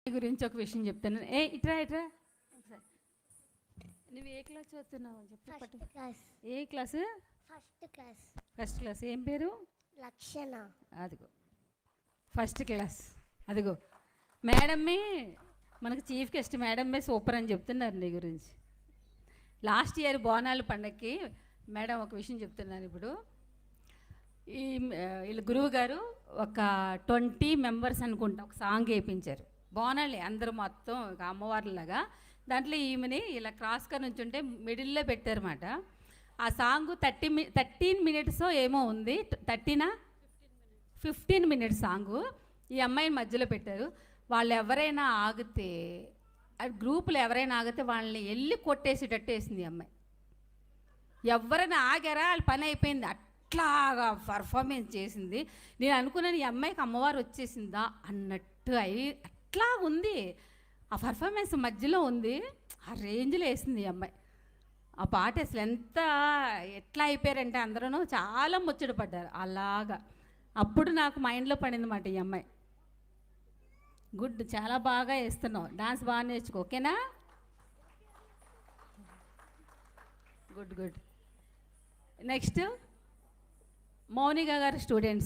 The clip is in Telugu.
గురించి ఒక విషయం చెప్తాను. ఇట్రా ఇట్రా. నువ్వు ఏ క్లాస్ చదువుతున్నావు చెప్పు. First class. ఏ class? First class. First class. ఏం పేరు? లక్షణ. అదిగో ఫస్ట్ క్లాస్. అదిగో మేడమ్మే మనకు చీఫ్ గెస్ట్ మేడమ్మే సూపర్ అని చెప్తున్నారు నీ గురించి. లాస్ట్ ఇయర్ బోనాల పండగకి మేడం ఒక విషయం చెప్తున్నాను. ఇప్పుడు వీళ్ళ గురువు గారు ఒక 20 మెంబర్స్ అనుకుంటా ఒక సాంగ్ వేయించారు. బోనాలే అందరూ మొత్తం ఒక అమ్మవారిలాగా. దాంట్లో ఈమెని ఇలా క్రాస్గా నుంచుంటే మిడిల్లో పెట్టారన్నమాట. ఆ సాంగ్ 13 మినిట్స్ ఏమో ఉంది. 15 మినిట్స్ సాంగు. ఈ అమ్మాయిని మధ్యలో పెట్టారు. వాళ్ళు ఎవరైనా ఆగితే గ్రూపులో ఎవరైనా ఆగితే వాళ్ళని వెళ్ళి కొట్టేసేటట్టు వేసింది ఈ అమ్మాయి. ఎవరైనా ఆగారా వాళ్ళ పని అయిపోయింది. అట్లాగా పర్ఫార్మెన్స్ చేసింది. నేను అనుకున్నాను ఈ అమ్మాయికి అమ్మవారు వచ్చేసిందా అన్నట్టు అట్లా ఉంది. ఆ పర్ఫార్మెన్స్ మధ్యలో ఉంది. ఆ రేంజ్లో వేసింది ఈ అమ్మాయి. ఆ పాట అసలు ఎట్లా అయిపోయారంటే అందరూ చాలా ముచ్చట పడ్డారు అలాగా. అప్పుడు నాకు మైండ్లో పడింది అన్నమాట ఈ అమ్మాయి. గుడ్, చాలా బాగా వేస్తున్నావు. డాన్స్ బాగా నేర్చుకో, ఓకేనా? Good good. నెక్స్ట్ మౌనిక గారు స్టూడెంట్స్.